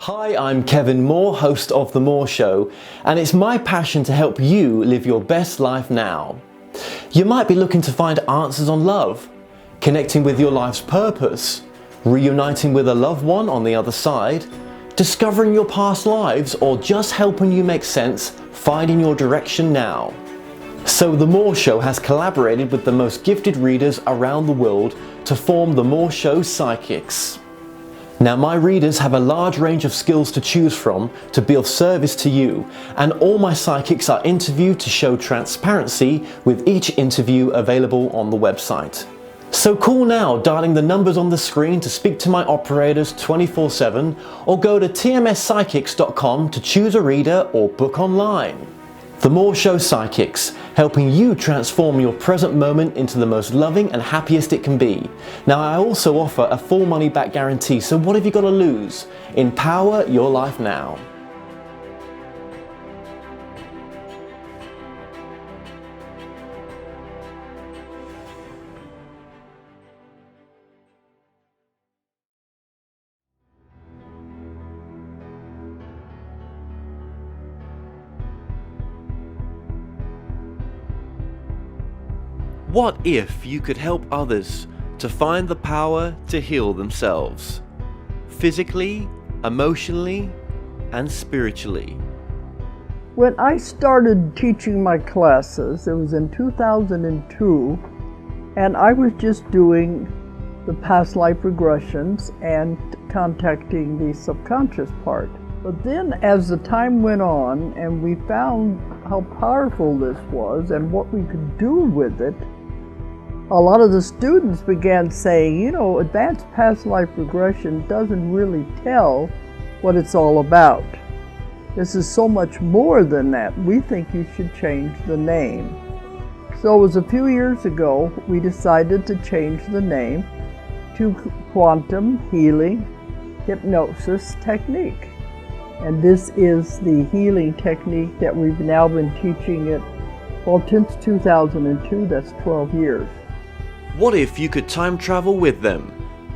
Hi, I'm Kevin Moore, host of The Moore Show, and it's my passion to help you live your best life now. You might be looking to find answers on love, connecting with your life's purpose, reuniting with a loved one on the other side, discovering your past lives, or just helping you make sense, finding your direction now. So The Moore Show has collaborated with the most gifted readers around the world to form The Moore Show Psychics. Now, my readers have a large range of skills to choose from to be of service to you, and all my psychics are interviewed to show transparency, with each interview available on the website. So call now, dialing the numbers on the screen to speak to my operators 24/7, or go to tmspsychics.com to choose a reader or book online. The Moore Show Psychics, helping you transform your present moment into the most loving and happiest it can be. Now, I also offer a full money back guarantee, so what have you got to lose? Empower your life now. What if you could help others to find the power to heal themselves, physically, emotionally, and spiritually? When I started teaching my classes, it was in 2002, and I was just doing the past life regressions and contacting the subconscious part. But then as the time went on and we found how powerful this was and what we could do with it, a lot of the students began saying, you know, advanced past life regression doesn't really tell what it's all about. This is so much more than that. We think you should change the name. So it was a few years ago we decided to change the name to Quantum Healing Hypnosis Technique. And this is the healing technique that we've now been teaching it, well, since 2002, that's 12 years. What if you could time travel with them,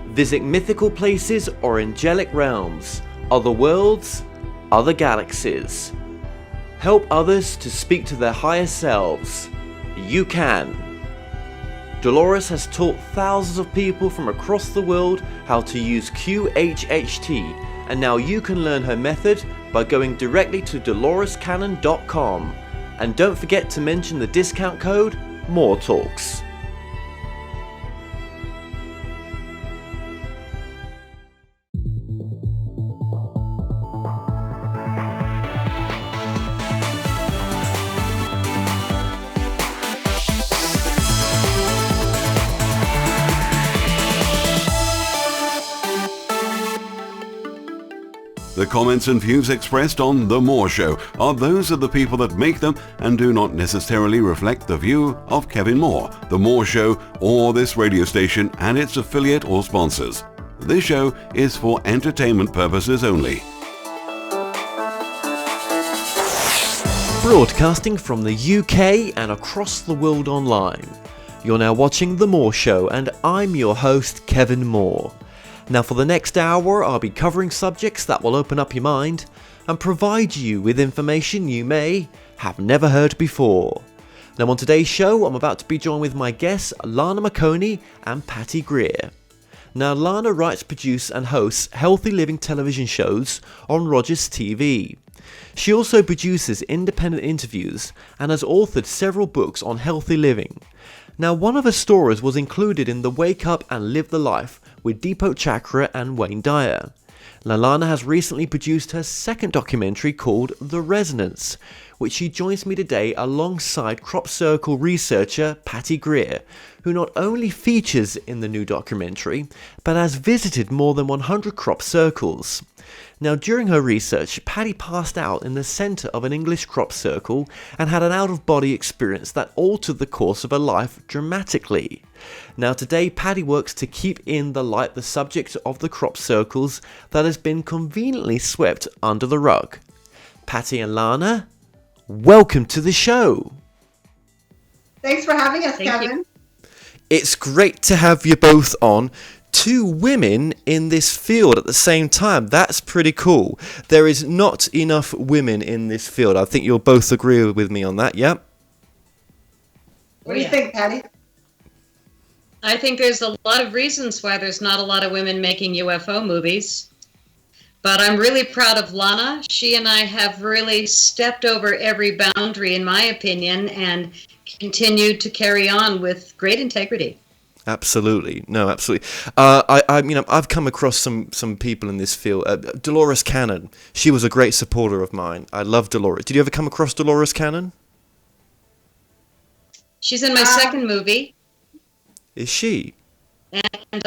visit mythical places or angelic realms, other worlds, other galaxies? Help others to speak to their higher selves. You can. Dolores has taught thousands of people from across the world how to use QHHT, and now you can learn her method by going directly to dolorescannon.com. And don't forget to mention the discount code MORETALKS. The comments and views expressed on The Moore Show are those of the people that make them and do not necessarily reflect the view of Kevin Moore, The Moore Show, or this radio station and its affiliate or sponsors. This show is for entertainment purposes only. Broadcasting from the UK and across the world online. You're now watching The Moore Show, and I'm your host, Kevin Moore. Now, for the next hour, I'll be covering subjects that will open up your mind and provide you with information you may have never heard before. Now, on today's show, I'm about to be joined with my guests, Lana and Patty Greer. Now, Lana writes, produces and hosts healthy living television shows on Rogers TV. She also produces independent interviews and has authored several books on healthy living. Now, one of her stories was included in the Wake Up and Live the Life with Deepak Chakra and Wayne Dyer. Lana has recently produced her second documentary called The Resonance, which she joins me today alongside crop circle researcher Patty Greer, who not only features in the new documentary, but has visited more than 100 crop circles. Now, during her research, Patty passed out in the centre of an English crop circle and had an out-of-body experience that altered the course of her life dramatically. Now, today, Patty works to keep in the light the subject of the crop circles that has been conveniently swept under the rug. Patty and Lana, welcome to the show. Thanks for having us, Thank Kevin. you. It's great to have you both on two women in this field at the same time. That's pretty cool. There is not enough women in this field. I think you'll both agree with me on that, yeah? What do you think, Patty? I think there's a lot of reasons why there's not a lot of women making UFO movies. But I'm really proud of Lana. She and I have really stepped over every boundary, in my opinion, and continued to carry on with great integrity. Absolutely, no, absolutely. I've come across some people in this field. Dolores Cannon, she was a great supporter of mine. I love Dolores. Did you ever come across Dolores Cannon? She's in my second movie. Is she? And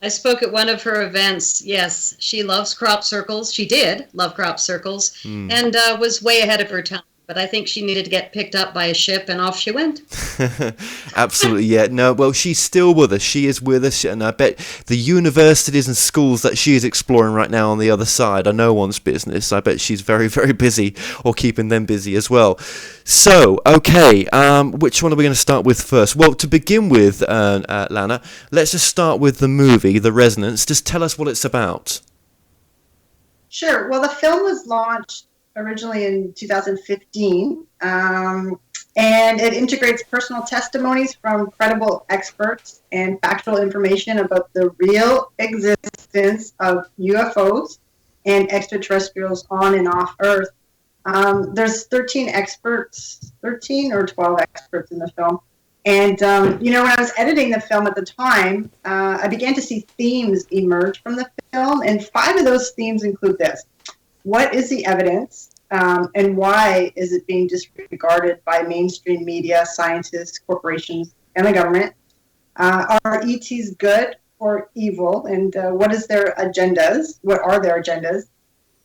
I spoke at one of her events. Yes, she loves crop circles. She did love crop circles, and was way ahead of her time. But I think she needed to get picked up by a ship, and off she went. Absolutely, yeah. No, well, she's still with us. She is with us, and I bet the universities and schools that she is exploring right now on the other side are no one's business. I bet she's very, very busy, or keeping them busy as well. So, okay, which one are we going to start with first? Well, to begin with, Lana, let's just start with the movie, The Resonance. Just tell us what it's about. Sure. Well, the film was launched originally in 2015, and it integrates personal testimonies from credible experts and factual information about the real existence of UFOs and extraterrestrials on and off Earth. There's 13 or 12 experts in the film. And, when I was editing the film at the time, I began to see themes emerge from the film, and 5 of those themes include this. What is the evidence, and why is it being disregarded by mainstream media, scientists, corporations, and the government? Are ETs good or evil, and what is their agendas? What are their agendas?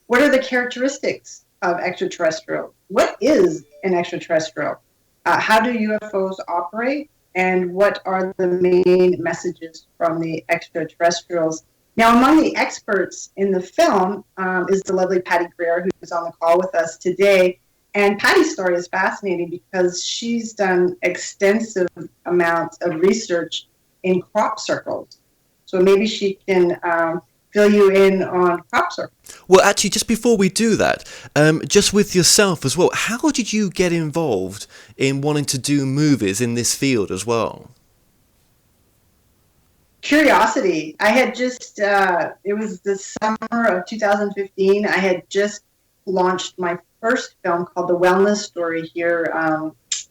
What are the characteristics of extraterrestrial? What is an extraterrestrial? How do UFOs operate, and what are the main messages from the extraterrestrials? Now, among the experts in the film is the lovely Patty Greer, who's on the call with us today. And Patty's story is fascinating because she's done extensive amounts of research in crop circles. So maybe she can fill you in on crop circles. Well, actually, just before we do that, just with yourself as well, how did you get involved in wanting to do movies in this field as well? Curiosity. I had just, it was the summer of 2015, I had just launched my first film called The Wellness Story here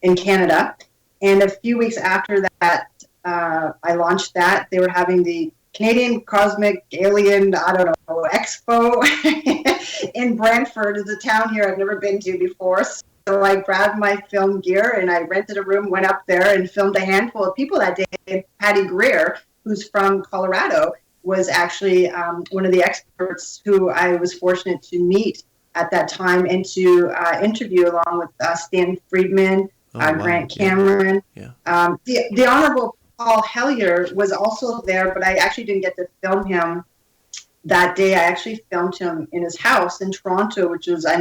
in Canada. And a few weeks after that, I launched that. They were having the Canadian Cosmic Alien, Expo in Brantford. It's a town here I've never been to before. So I grabbed my film gear and I rented a room, went up there and filmed a handful of people that day. Patty Greer, who's from Colorado, was actually one of the experts who I was fortunate to meet at that time and to interview along with Stan Friedman, Grant Cameron. Yeah. The Honorable Paul Hellyer was also there, but I actually didn't get to film him that day. I actually filmed him in his house in Toronto, which was, a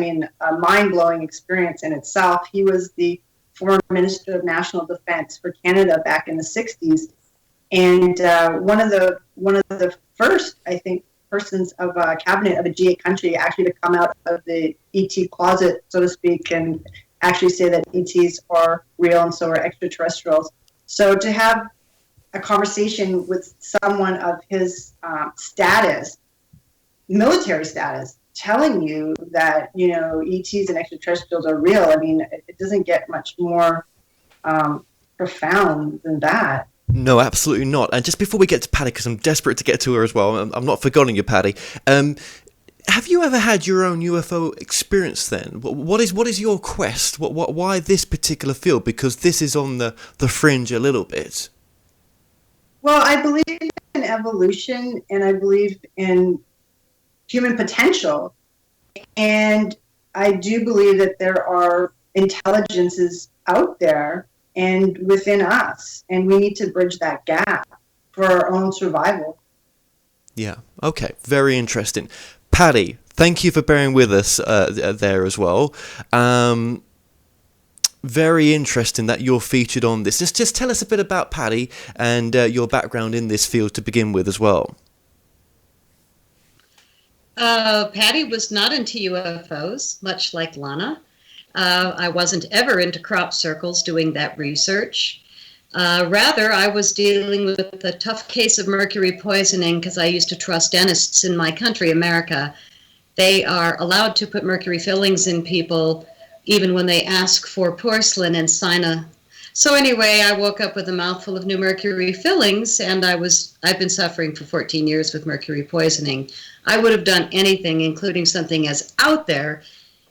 mind-blowing experience in itself. He was the former Minister of National Defense for Canada back in the 60s. And one of the first, I think, persons of cabinet of a G8 country actually to come out of the ET closet, so to speak, and actually say that ETs are real and so are extraterrestrials. So to have a conversation with someone of his status, military status, telling you that, ETs and extraterrestrials are real, it doesn't get much more profound than that. No, absolutely not. And just before we get to Patty, because I'm desperate to get to her as well, I'm not forgetting you, Patty. Have you ever had your own UFO experience then? What is your quest? Why this particular field? Because this is on the fringe a little bit. Well, I believe in evolution and I believe in human potential. And I do believe that there are intelligences out there and within us, and we need to bridge that gap for our own survival. Yeah, okay, very interesting. Patty, thank you for bearing with us there as well. very interesting that you're featured on this. Just tell us a bit about Patty and your background in this field to begin with as well. Patty was not into UFOs, much like Lana. I wasn't ever into crop circles doing that research. Rather, I was dealing with a tough case of mercury poisoning because I used to trust dentists in my country, America. They are allowed to put mercury fillings in people even when they ask for porcelain and sign a... So anyway, I woke up with a mouthful of new mercury fillings, and I've been suffering for 14 years with mercury poisoning. I would have done anything, including something as out there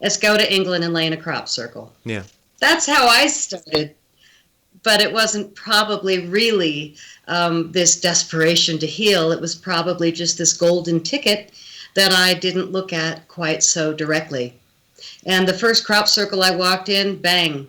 as go to England and lay in a crop circle. Yeah. That's how I started. But it wasn't probably really this desperation to heal. It was probably just this golden ticket that I didn't look at quite so directly. And the first crop circle I walked in, bang,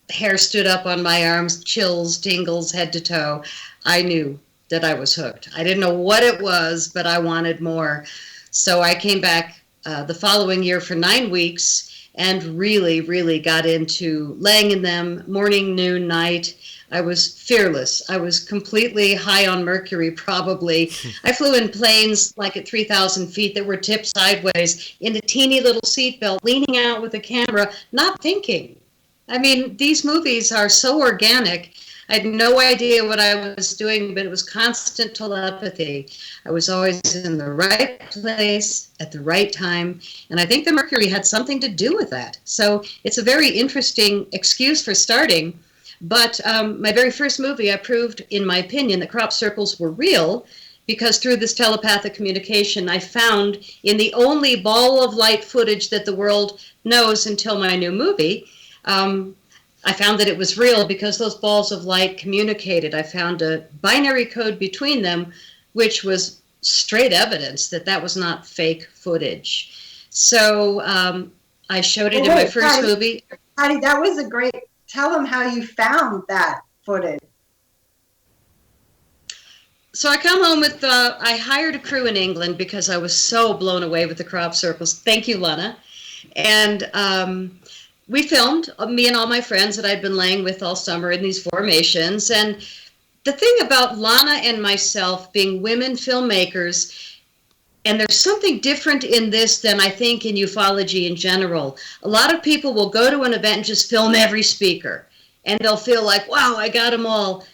hair stood up on my arms, chills, tingles, head to toe. I knew that I was hooked. I didn't know what it was, but I wanted more. So I came back the following year for 9 weeks and really, really got into laying in them morning, noon, night. I was fearless. I was completely high on mercury, probably. I flew in planes like at 3,000 feet that were tipped sideways in a teeny little seatbelt, leaning out with a camera, not thinking. I mean, these movies are so organic. I had no idea what I was doing, but it was constant telepathy. I was always in the right place at the right time, and I think the mercury had something to do with that. So it's a very interesting excuse for starting. But my very first movie, I proved, in my opinion, that crop circles were real because through this telepathic communication, I found in the only ball of light footage that the world knows until my new movie, I found that it was real because those balls of light communicated. I found a binary code between them, which was straight evidence that that was not fake footage. So I showed it in my first movie. Patty, that was a great... Tell them how you found that footage. So I come home with, I hired a crew in England because I was so blown away with the crop circles. Thank you, Lana. And we filmed, me and all my friends that I'd been laying with all summer in these formations. And the thing about Lana and myself being women filmmakers, and there's something different in this than I think in ufology in general. A lot of people will go to an event and just film every speaker. And they'll feel like, wow, I got them all.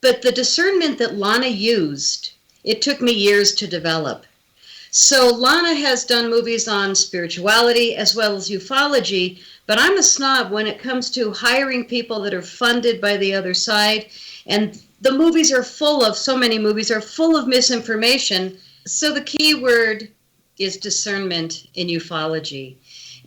But the discernment that Lana used, it took me years to develop. So Lana has done movies on spirituality as well as ufology, but I'm a snob when it comes to hiring people that are funded by the other side. And the movies are full of, so many movies are full of misinformation. So the key word is discernment in ufology.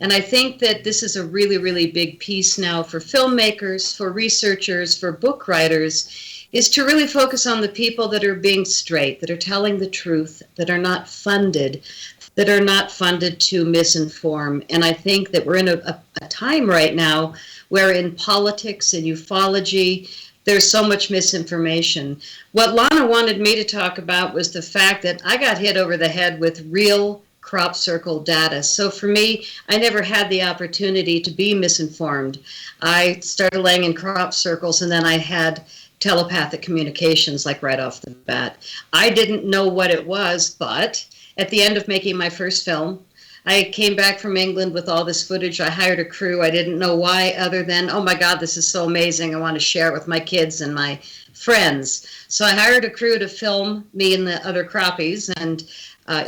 And I think that this is a really, really big piece now for filmmakers, for researchers, for book writers, is to really focus on the people that are being straight, that are telling the truth, that are not funded to misinform. And I think that we're in a time right now where in politics and ufology, there's so much misinformation. What Lana wanted me to talk about was the fact that I got hit over the head with real crop circle data. So for me, I never had the opportunity to be misinformed. I started laying in crop circles and then I had telepathic communications like right off the bat. I didn't know what it was, but at the end of making my first film, I came back from England with all this footage. I hired a crew. I didn't know why other than, oh my God, this is so amazing. I want to share it with my kids and my friends. So I hired a crew to film me and the other crappies and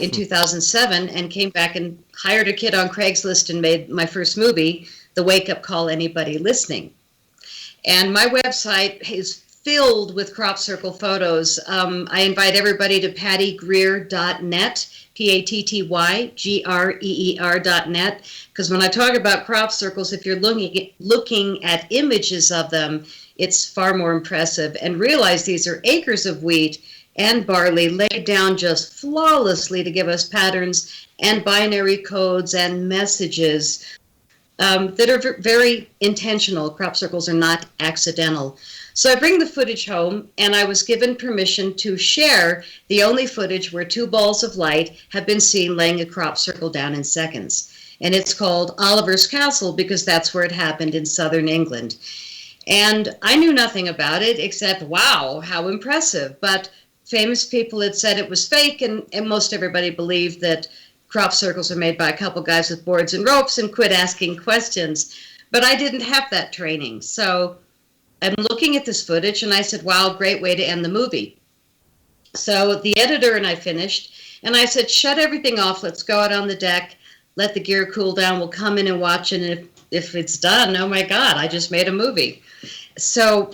in 2007 and came back and hired a kid on Craigslist and made my first movie, The Wake Up Call Anybody Listening. And my website is filled with crop circle photos. I invite everybody to pattygreer.net, PATTYGREER.net, because when I talk about crop circles, if you're looking at images of them, it's far more impressive. And realize these are acres of wheat and barley laid down just flawlessly to give us patterns and binary codes and messages that are very intentional. Crop circles are not accidental. So I bring the footage home, and I was given permission to share the only footage where two balls of light have been seen laying a crop circle down in seconds. and it's called Oliver's Castle because that's where it happened in southern England. And I knew nothing about it except, wow, how impressive. But famous people had said it was fake, and most everybody believed that crop circles are made by a couple guys with boards and ropes and quit asking questions. But I didn't have that training. So I'm looking at this footage, and I said, wow, great way to end the movie. So the editor and I finished, and I said, shut everything off. Let's go out on the deck, let the gear cool down. We'll come in and watch it, and if it's done, oh my God, I just made a movie. So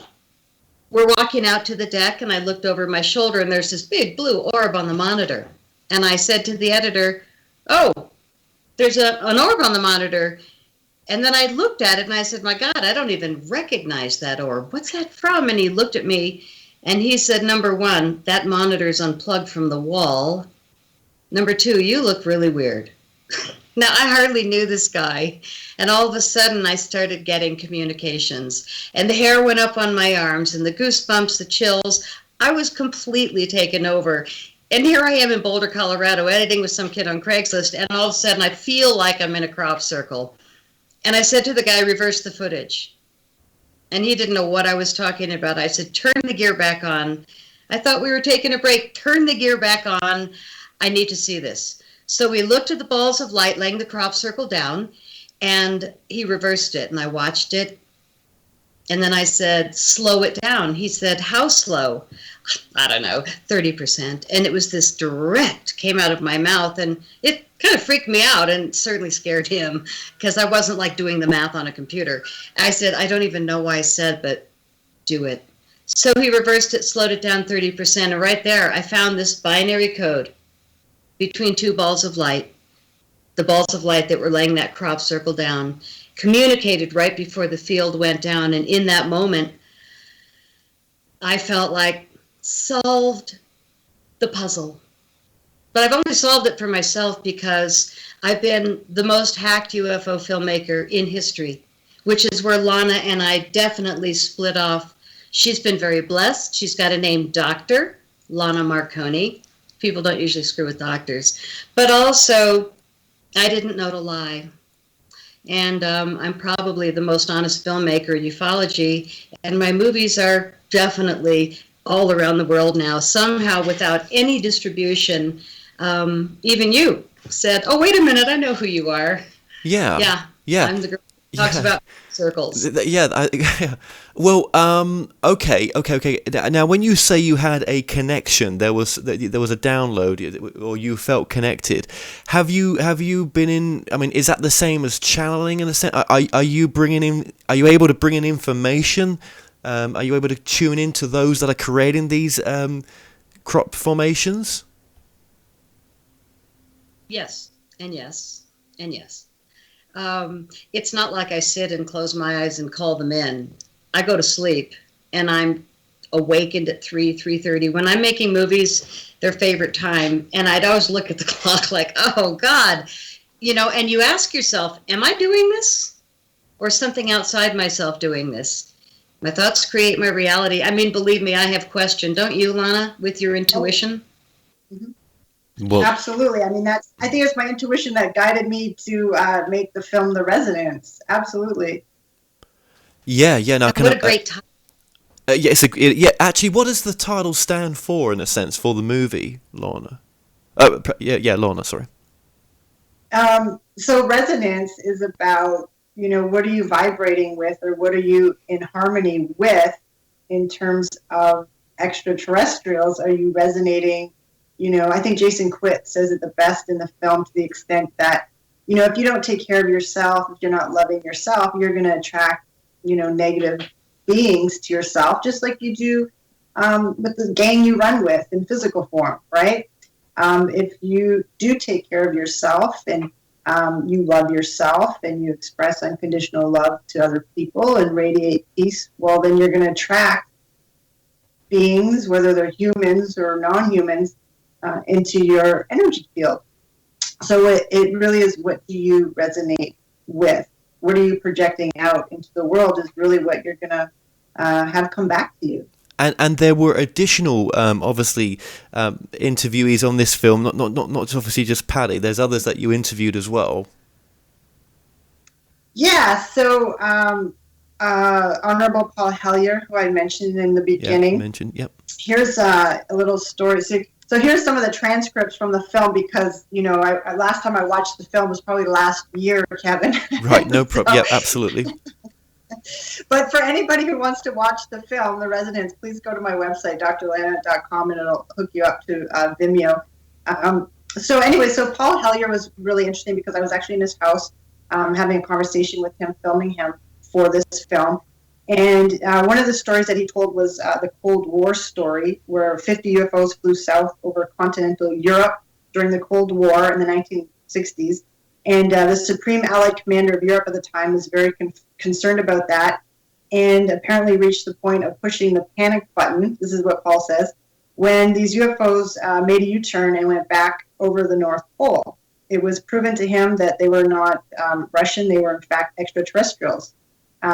we're walking out to the deck, and I looked over my shoulder, and there's this big blue orb on the monitor. And I said to the editor, oh, there's an orb on the monitor. And then I looked at it, and I said, my God, I don't even recognize that orb. What's that from? And he looked at me, and he said, number one, that monitor's unplugged from the wall. Number two, you look really weird. Now, I hardly knew this guy, and all of a sudden I started getting communications, and the hair went up on my arms, and the goosebumps, the chills. I was completely taken over. And here I am in Boulder, Colorado, editing with some kid on Craigslist, and all of a sudden I feel like I'm in a crop circle. And I said to the guy, reverse the footage. And he didn't know what I was talking about. I said, turn the gear back on. I thought we were taking a break. Turn the gear back on. I need to see this. So we looked at the balls of light laying the crop circle down, and he reversed it, and I watched it. And then I said, slow it down. He said, how slow? I don't know, 30%. And it was this direct came out of my mouth, and it kind of freaked me out and certainly scared him because I wasn't like doing the math on a computer. I said, I don't even know why I said, but do it. So he reversed it, slowed it down 30%. And right there, I found this binary code between two balls of light. The balls of light that were laying that crop circle down communicated right before the field went down. And in that moment, I felt like solved the puzzle. But I've only solved it for myself because I've been the most hacked UFO filmmaker in history, which is where Lana and I definitely split off. She's been very blessed. She's got a name, Dr. Lana Marconi. People don't usually screw with doctors. But also, I didn't know to lie. And I'm probably the most honest filmmaker in ufology. And my movies are definitely all around the world now, somehow without any distribution. Even you said, oh, wait a minute, I know who you are. Yeah. I'm the girl who talks about circles. Yeah. Well, okay. Now, when you say you had a connection, there was a download, or you felt connected. Have you been in? I mean, is that the same as channeling in a sense? Are you bringing in? Are you able to bring in information? Are you able to tune into those that are creating these crop formations? Yes, and yes, and yes. It's not like I sit and close my eyes and call them in. I go to sleep, and I'm awakened at 3:30. When I'm making movies, their favorite time, and I'd always look at the clock like, oh, God. And you ask yourself, am I doing this? Or something outside myself doing this? My thoughts create my reality. I mean, believe me, I have questioned. Don't you, Lana, with your intuition? Mm-hmm. Well, absolutely. I mean, I think it's my intuition that guided me to make the film The Resonance. Absolutely. Yeah. No, what a great title. Actually, what does the title stand for, in a sense, for the movie, Lana? Lana. Sorry. So resonance is about, what are you vibrating with, or what are you in harmony with in terms of extraterrestrials? Are you resonating? I think Jason Quitt says it the best in the film, to the extent that, if you don't take care of yourself, if you're not loving yourself, you're going to attract, negative beings to yourself, just like you do with the gang you run with in physical form, right? If you do take care of yourself and you love yourself and you express unconditional love to other people and radiate peace, well, then you're going to attract beings, whether they're humans or non-humans, into your energy field. So it really is, what do you resonate with? What are you projecting out into the world is really what you're going to have come back to you. And there were additional, obviously, interviewees on this film, not obviously just Paddy. There's others that you interviewed as well. Yeah, so Honorable Paul Hellyer, who I mentioned in the Yeah, beginning, mentioned. Yep. here's a little story. So here's some of the transcripts from the film because, last time I watched the film was probably last year, Kevin. Right. No problem. So, Yep. Absolutely. but for anybody who wants to watch the film, The Residents, please go to my website, drlana.com, and it'll hook you up to Vimeo. So anyway, so Paul Hellyer was really interesting because I was actually in his house having a conversation with him, filming him for this film. And one of the stories that he told was the Cold War story, where 50 UFOs flew south over continental Europe during the Cold War in the 1960s. And the Supreme Allied Commander of Europe at the time was very concerned about that and apparently reached the point of pushing the panic button. This is what Paul says, when these UFOs made a U-turn and went back over the North Pole. It was proven to him that they were not Russian, they were in fact extraterrestrials.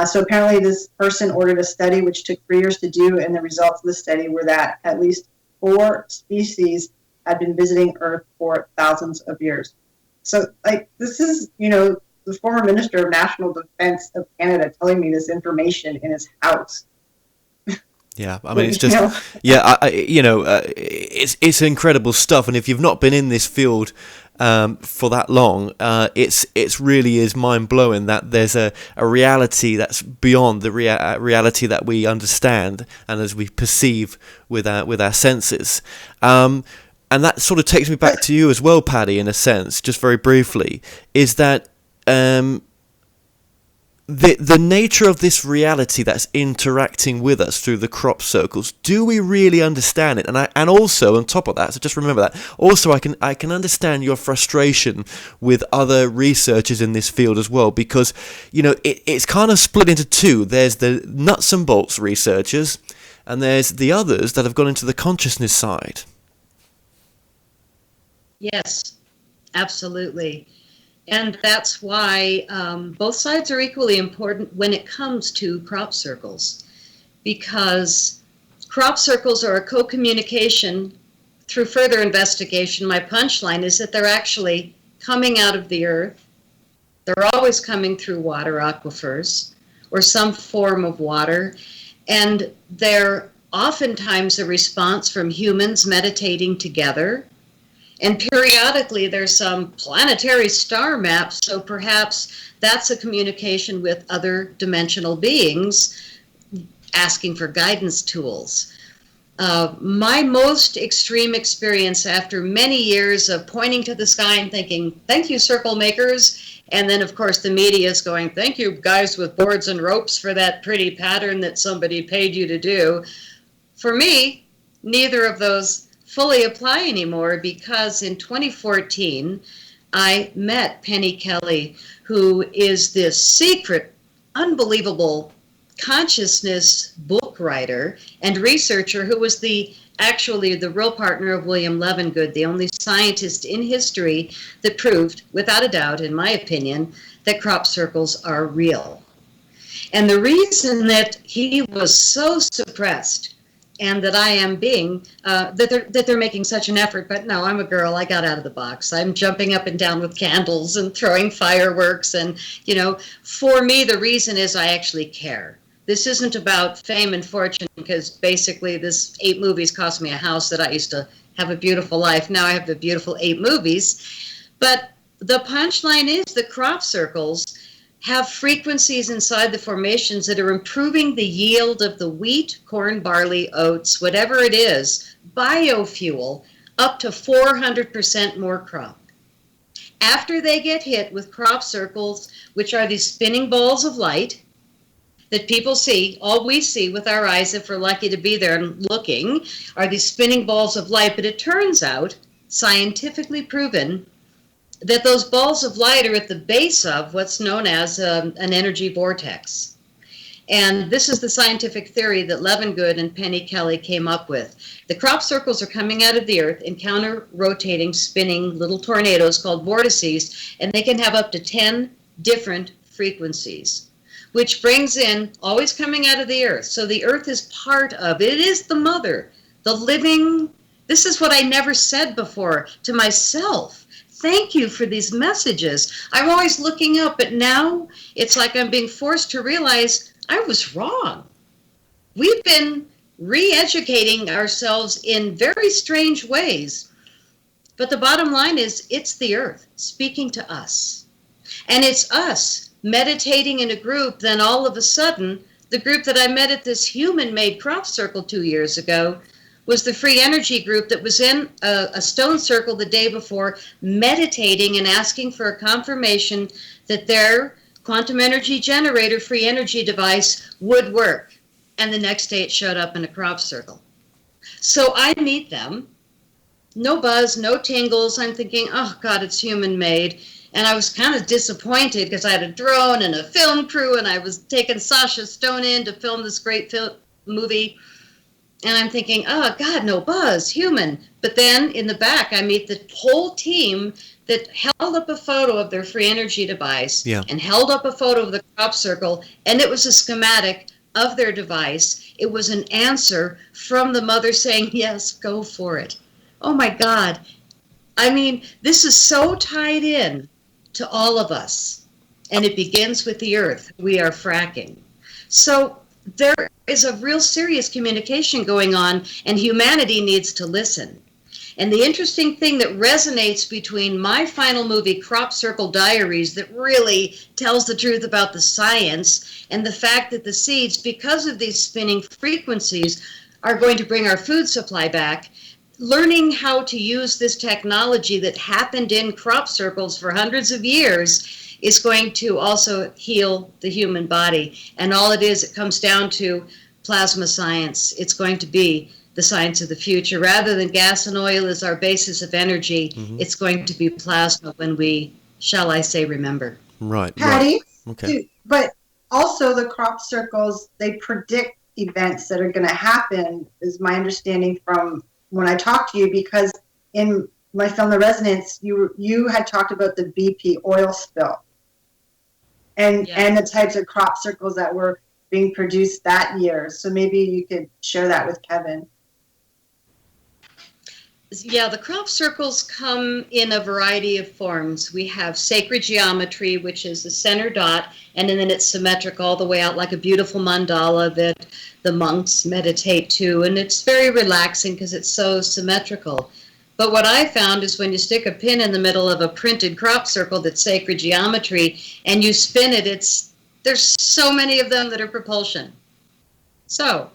So apparently this person ordered a study which took 3 years to do, and the results of the study were that at least 4 species had been visiting Earth for thousands of years. So, this is, the former Minister of National Defense of Canada telling me this information in his house. Yeah, I mean, it's just, yeah, it's incredible stuff. And if you've not been in this field for that long, it's really is mind blowing that there's a reality that's beyond the reality that we understand and as we perceive with our senses. And that sort of takes me back to you as well, Paddy, in a sense, just very briefly, is that the nature of this reality that's interacting with us through the crop circles, do we really understand it? And also on top of that, so just remember that. Also, I can understand your frustration with other researchers in this field as well, because it's kind of split into two. There's the nuts and bolts researchers, and there's the others that have gone into the consciousness side. Yes, absolutely. And that's why both sides are equally important when it comes to crop circles, because crop circles are a co-communication through further investigation. My punchline is that they're actually coming out of the earth. They're always coming through water aquifers or some form of water, and they're oftentimes a response from humans meditating together. And periodically there's some planetary star maps, so perhaps that's a communication with other dimensional beings asking for guidance tools. My most extreme experience after many years of pointing to the sky and thinking, thank you, circle makers, and then of course the media is going, thank you guys with boards and ropes for that pretty pattern that somebody paid you to do. For me, neither of those fully apply anymore, because in 2014 I met Penny Kelly, who is this secret, unbelievable consciousness book writer and researcher who was actually the real partner of William Levengood, the only scientist in history that proved, without a doubt, in my opinion, that crop circles are real. And the reason that he was so suppressed and that I am being, that they're making such an effort, but no, I'm a girl, I got out of the box. I'm jumping up and down with candles and throwing fireworks, and, for me, the reason is I actually care. This isn't about fame and fortune, because basically this 8 movies cost me a house that I used to have a beautiful life. Now I have the beautiful 8 movies. But the punchline is the crop circles have frequencies inside the formations that are improving the yield of the wheat, corn, barley, oats, whatever it is, biofuel, up to 400% more crop. After they get hit with crop circles, which are these spinning balls of light that people see, all we see with our eyes, if we're lucky to be there and looking, are these spinning balls of light. But it turns out, scientifically proven, that those balls of light are at the base of what's known as an energy vortex. And this is the scientific theory that Levengood and Penny Kelly came up with. The crop circles are coming out of the earth in counter-rotating, spinning little tornadoes called vortices, and they can have up to 10 different frequencies, which brings in, always coming out of the earth. So the earth is part of, it is the mother, the living. This is what I never said before to myself. thank you for these messages. I'm always looking up, but now it's like I'm being forced to realize I was wrong. We've been re-educating ourselves in very strange ways. But the bottom line is, it's the earth speaking to us. And it's us meditating in a group, then all of a sudden, the group that I met at this human-made crop circle 2 years ago was the free energy group that was in a stone circle the day before, meditating and asking for a confirmation that their quantum energy generator free energy device would work. And the next day it showed up in a crop circle. So I meet them, no buzz, no tingles. I'm thinking, oh God, it's human made. And I was kind of disappointed because I had a drone and a film crew, and I was taking Sasha Stone in to film this great movie. And I'm thinking, oh God, no buzz, human. But then in the back, I meet the whole team that held up a photo of their free energy device and held up a photo of the crop circle, and it was a schematic of their device. It was an answer from the mother saying, yes, go for it. Oh my God. I mean, this is so tied in to all of us. And it begins with the earth. We are fracking. So there is a real serious communication going on, and humanity needs to listen. And the interesting thing that resonates between my final movie, Crop Circle Diaries, that really tells the truth about the science, and the fact that the seeds, because of these spinning frequencies, are going to bring our food supply back. Learning how to use this technology that happened in crop circles for hundreds of years is going to also heal the human body. And all it comes down to plasma science. It's going to be the science of the future. Rather than gas and oil as our basis of energy, it's going to be plasma when we, shall I say, remember. Right. Patty, Okay. But also the crop circles, they predict events that are going to happen, is my understanding from when I talked to you, because in my film The Resonance, you had talked about the BP oil spill and the types of crop circles that were being produced that year. So maybe you could share that with Kevin. Yeah, the crop circles come in a variety of forms. We have sacred geometry, which is the center dot, and then it's symmetric all the way out like a beautiful mandala that the monks meditate to. And it's very relaxing because it's so symmetrical. But what I found is when you stick a pin in the middle of a printed crop circle that's sacred geometry and you spin it, there's so many of them that are propulsion. So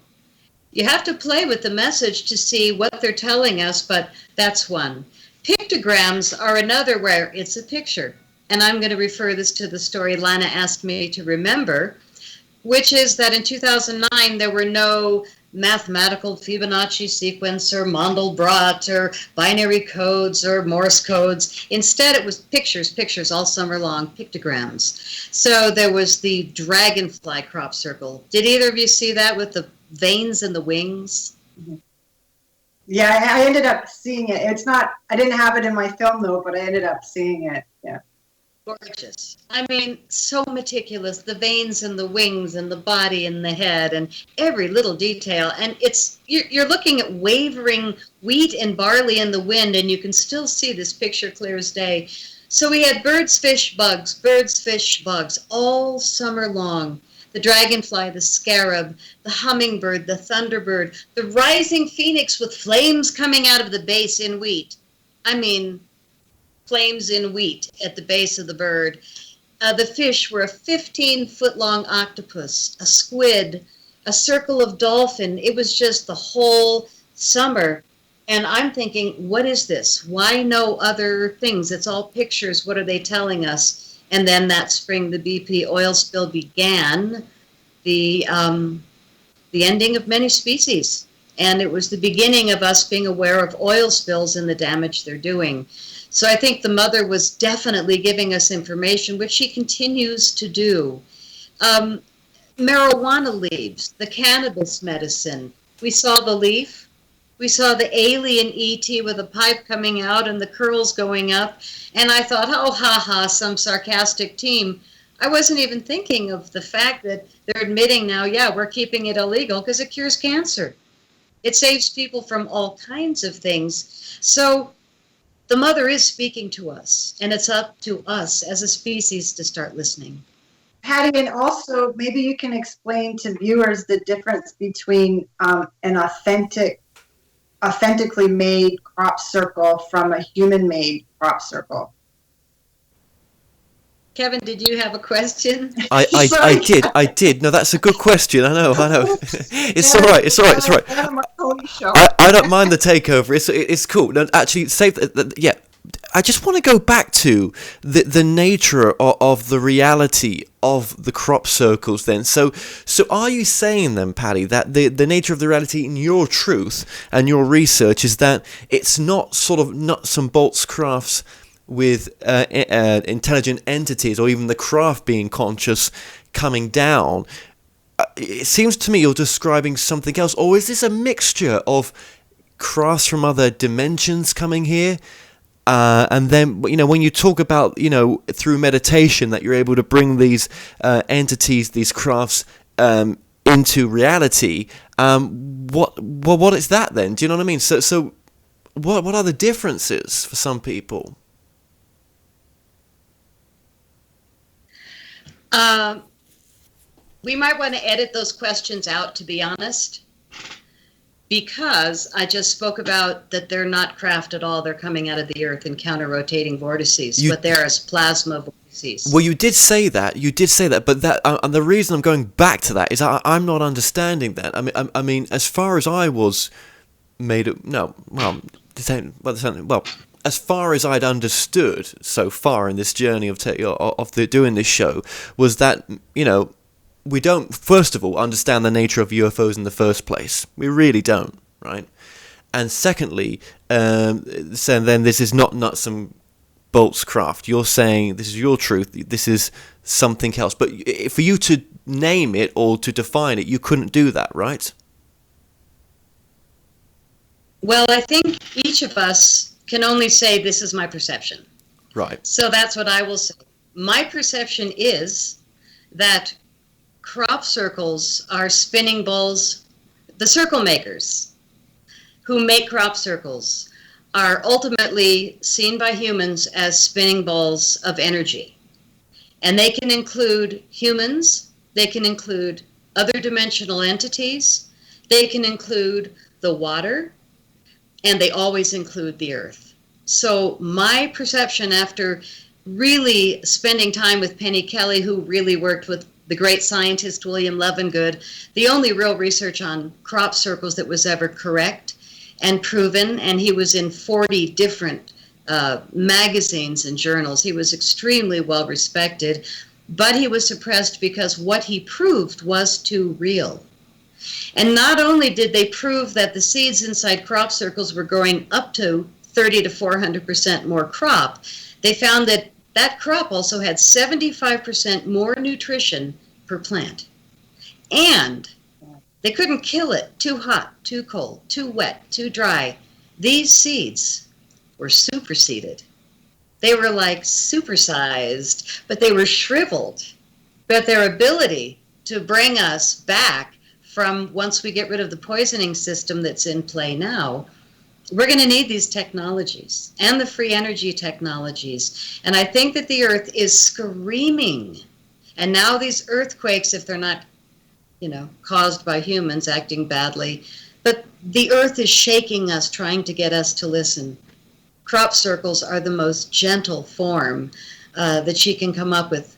you have to play with the message to see what they're telling us, but that's one. Pictograms are another where it's a picture. And I'm going to refer this to the story Lana asked me to remember, which is that in 2009 there were no mathematical Fibonacci sequence or Mandelbrot or binary codes or Morse codes. Instead, it was pictures all summer long, pictograms. So there was the dragonfly crop circle. Did either of you see that with the veins in the wings? Yeah, I ended up seeing it. I didn't have it in my film though, but I ended up seeing it. Yeah. Gorgeous. I mean, so meticulous, the veins and the wings and the body and the head and every little detail. And you're looking at wavering wheat and barley in the wind, and you can still see this picture clear as day. So we had birds, fish, bugs all summer long. The dragonfly, the scarab, the hummingbird, the thunderbird, the rising phoenix with flames coming out of the base in wheat. I mean, flames in wheat at the base of the bird. The fish were a 15-foot-long octopus, a squid, a circle of dolphin. It was just the whole summer. And I'm thinking, what is this? Why no other things? It's all pictures. What are they telling us? And then that spring, the BP oil spill began, the ending of many species. And it was the beginning of us being aware of oil spills and the damage they're doing. So I think the mother was definitely giving us information, which she continues to do. Marijuana leaves, the cannabis medicine. We saw the leaf. We saw the alien ET with a pipe coming out and the curls going up. And I thought, oh, ha, some sarcastic team. I wasn't even thinking of the fact that they're admitting now, yeah, we're keeping it illegal because it cures cancer. It saves people from all kinds of things. So the mother is speaking to us, and it's up to us as a species to start listening. Patty, and also maybe you can explain to viewers the difference between an authentically made crop circle from a human-made crop circle. Kevin, did you have a question? I did. No, that's a good question. I know. It's all right. I don't mind the takeover. It's cool. No, actually, yeah. I just want to go back to the nature of the reality of the crop circles then. So are you saying then, Patty, that the nature of the reality in your truth and your research is that it's not sort of nuts and bolts crafts with intelligent entities, or even the craft being conscious coming down? It seems to me you're describing something else. Or is this a mixture of crafts from other dimensions coming here? And then, when you talk about, through meditation, that you're able to bring these entities, these crafts, into reality, what is that then? Do you know what I mean? So what are the differences for some people? We might want to edit those questions out, to be honest, because I just spoke about that they're not craft at all. They're coming out of the earth in counter-rotating vortices, but they're as plasma vortices. Well, you did say that, but that, and the reason I'm going back to that is I'm not understanding that. I mean, as far as I was as far as I'd understood so far in this journey of doing this show, was that, we don't, first of all, understand the nature of UFOs in the first place. We really don't, right? And secondly, so then this is not nuts and bolts craft. You're saying this is your truth. This is something else. But for you to name it or to define it, you couldn't do that, right? Well, I think each of us can only say this is my perception. Right. So that's what I will say. My perception is that crop circles are spinning balls. The circle makers who make crop circles are ultimately seen by humans as spinning balls of energy. And they can include humans, they can include other dimensional entities, they can include the water, and they always include the earth. So my perception, after really spending time with Penny Kelly, who really worked with the great scientist William Levengood, the only real research on crop circles that was ever correct and proven, and he was in 40 different magazines and journals. He was extremely well respected, but he was suppressed because what he proved was too real. And not only did they prove that the seeds inside crop circles were growing up to 30 to 400% more crop, they found that that crop also had 75% more nutrition per plant. And they couldn't kill it. Too hot, too cold, too wet, too dry. These seeds were superseded. They were like supersized, but they were shriveled. But their ability to bring us back from, once we get rid of the poisoning system that's in play now, we're going to need these technologies and the free energy technologies. And I think that the earth is screaming. And now these earthquakes, if they're not, caused by humans acting badly, but the earth is shaking us, trying to get us to listen. Crop circles are the most gentle form that she can come up with.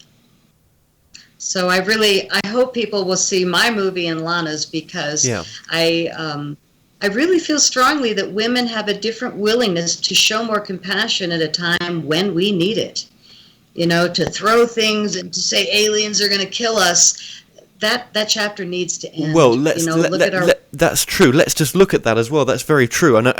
So I hope people will see my movie and Lana's, because I really feel strongly that women have a different willingness to show more compassion at a time when we need it. To throw things and to say aliens are going to kill us, that chapter needs to end. Well, that's true. Let's just look at that as well. That's very true. And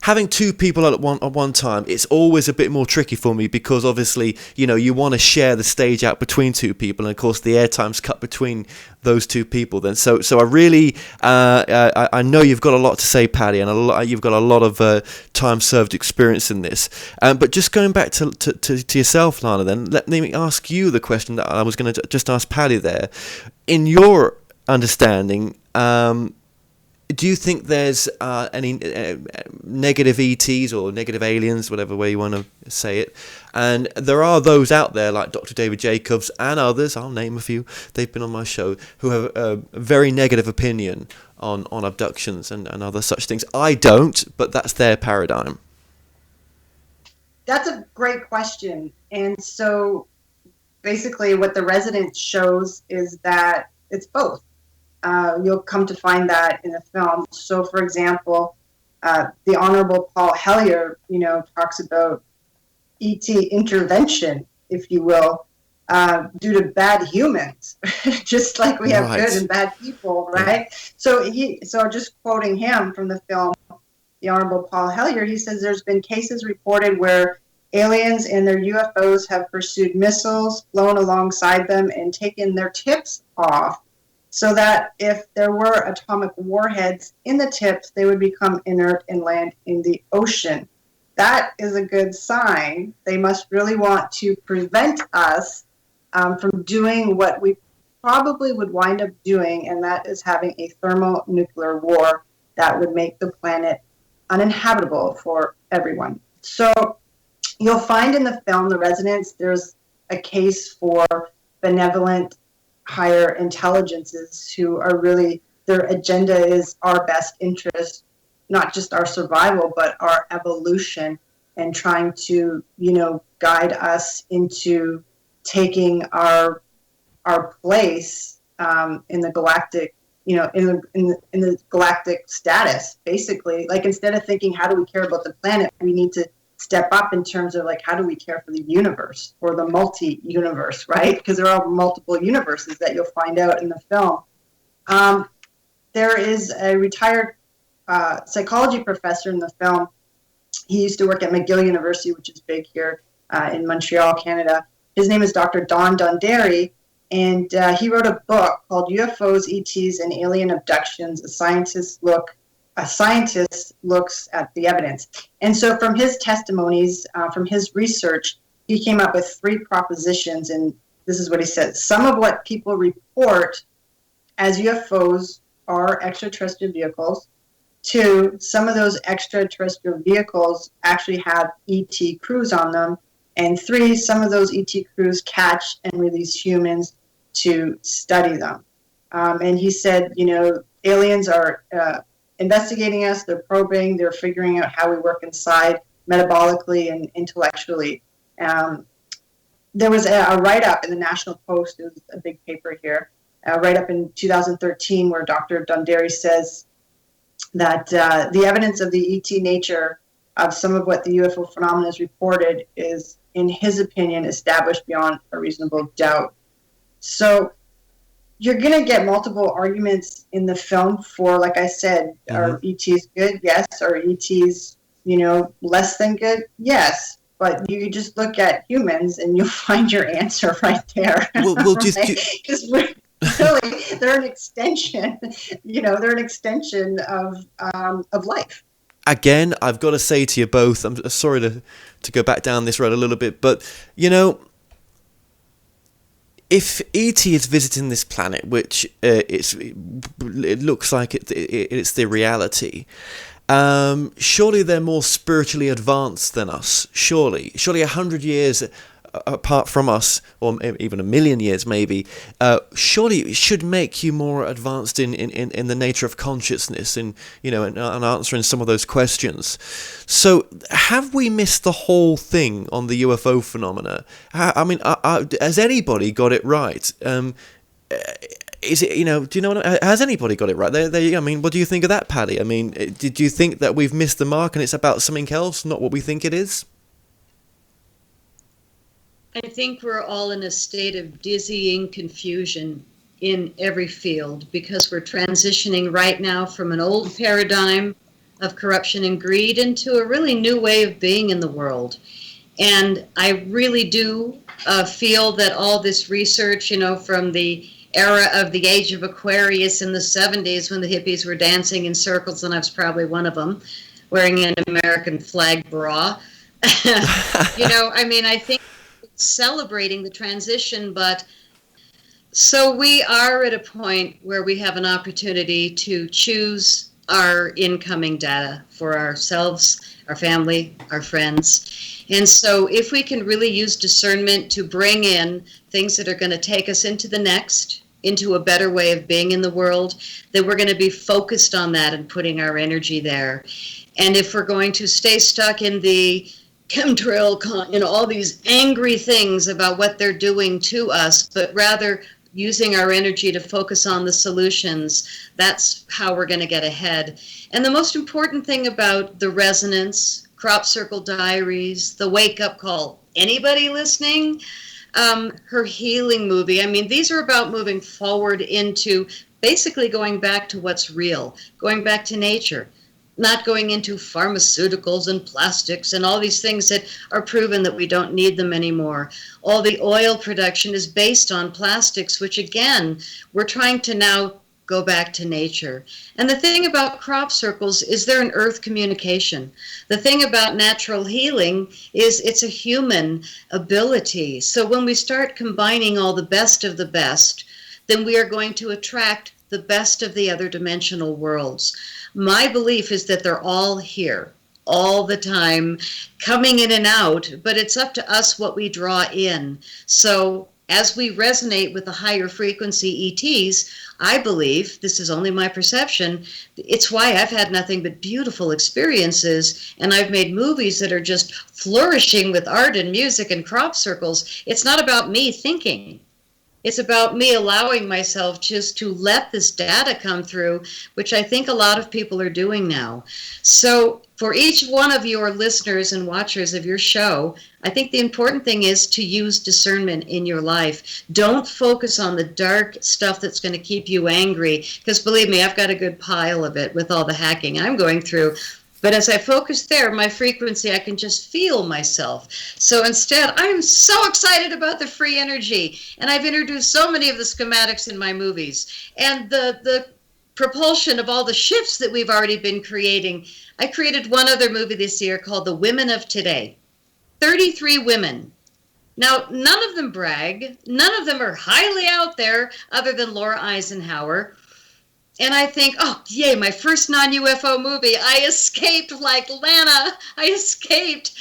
having two people at one time, it's always a bit more tricky for me, because obviously, you want to share the stage out between two people, and of course the airtime's cut between those two people. Then, so I really, I know you've got a lot to say, Patty, and you've got a lot of time served experience in this. But just going back to yourself, Lana, then let me ask you the question that I was going to just ask Patty there. In your understanding, do you think there's any negative ETs or negative aliens, whatever way you want to say it? And there are those out there like Dr. David Jacobs and others, I'll name a few, they've been on my show, who have a very negative opinion on abductions and other such things. I don't, but that's their paradigm. That's a great question. And so basically what the Residence shows is that it's both. You'll come to find that in the film. So, for example, the Honorable Paul Hellyer, talks about ET intervention, if you will, due to bad humans, just like we have good and bad people, right? Yeah. So just quoting him from the film, the Honorable Paul Hellyer, he says there's been cases reported where aliens and their UFOs have pursued missiles, flown alongside them, and taken their tips off, so that if there were atomic warheads in the tips, they would become inert and land in the ocean. That is a good sign. They must really want to prevent us from doing what we probably would wind up doing, and that is having a thermonuclear war that would make the planet uninhabitable for everyone. So you'll find in the film, The Resonance, there's a case for benevolent higher intelligences who are really, their agenda is our best interest, not just our survival, but our evolution, and trying to, guide us into taking our place in the galactic, in the galactic status, basically. Like, instead of thinking, how do we care about the planet, we need to step up in terms of, like, how do we care for the universe or the multi-universe, right? Because there are multiple universes that you'll find out in the film. There is a retired psychology professor in the film. He used to work at McGill University, which is big here in Montreal, Canada. His name is Dr. Don Dundary, and he wrote a book called UFOs, ETs, and Alien Abductions, A Scientist Looks at the Evidence. And so from his testimonies, from his research, he came up with 3 propositions, and this is what he said. Some of what people report as UFOs are extraterrestrial vehicles. 2, some of those extraterrestrial vehicles actually have ET crews on them. And 3, some of those ET crews catch and release humans to study them. And he said, aliens are investigating us, they're probing, they're figuring out how we work inside metabolically and intellectually. There was a write-up in the National Post, it was a big paper here, a write-up in 2013 where Dr. Dundary says that the evidence of the ET nature of some of what the UFO phenomenon is reported is, in his opinion, established beyond a reasonable doubt. So you're going to get multiple arguments in the film for, like I said, are ETs good? Yes. Are ETs, less than good? Yes. But you just look at humans and you'll find your answer right there. Well, Because really, they're an extension, they're an extension of life. Again, I've got to say to you both, I'm sorry to go back down this road a little bit, but, if ET is visiting this planet, which it looks like it's the reality, surely they're more spiritually advanced than us. Surely 100 years apart from us, or even 1,000,000 years maybe, surely it should make you more advanced in the nature of consciousness and answering some of those questions. So have we missed the whole thing on the UFO phenomena? Has anybody got it right? Is it, do you know what has anybody got it right? What do you think of that, Paddy? Did you think that we've missed the mark and it's about something else, not what we think it is? I think we're all in a state of dizzying confusion in every field because we're transitioning right now from an old paradigm of corruption and greed into a really new way of being in the world. And I really do feel that all this research, from the era of the age of Aquarius in the 70s when the hippies were dancing in circles, and I was probably one of them, wearing an American flag bra. I think celebrating the transition, but so we are at a point where we have an opportunity to choose our incoming data for ourselves, our family, our friends. And so if we can really use discernment to bring in things that are going to take us into the next, into a better way of being in the world, then we're going to be focused on that and putting our energy there. And if we're going to stay stuck in the chemtrail, all these angry things about what they're doing to us, but rather using our energy to focus on the solutions, that's how we're going to get ahead. And the most important thing about the resonance, Crop Circle Diaries, the Wake Up Call, anybody listening? Her healing movie. I mean, these are about moving forward into basically going back to what's real, going back to nature, not going into pharmaceuticals and plastics and all these things that are proven that we don't need them anymore. All the oil production is based on plastics, which again, we're trying to now go back to nature. And the thing about crop circles is they're an earth communication. The thing about natural healing is it's a human ability. So when we start combining all the best of the best, then we are going to attract the best of the other dimensional worlds. My belief is that they're all here, all the time, coming in and out, but it's up to us what we draw in. So as we resonate with the higher frequency ETs, I believe, this is only my perception, it's why I've had nothing but beautiful experiences, and I've made movies that are just flourishing with art and music and crop circles. It's not about me thinking. It's about me allowing myself just to let this data come through, which I think a lot of people are doing now. So for each one of your listeners and watchers of your show, I think the important thing is to use discernment in your life. Don't focus on the dark stuff that's going to keep you angry, because believe me, I've got a good pile of it with all the hacking I'm going through. But as I focus there, my frequency, I can just feel myself. So instead, I'm so excited about the free energy. And I've introduced so many of the schematics in my movies. And the propulsion of all the shifts that we've already been creating. I created one other movie this year called The Women of Today. 33 women. Now, none of them brag. None of them are highly out there other than Laura Eisenhower. And I think, oh, yay, my first non-UFO movie. I escaped like Lana. I escaped.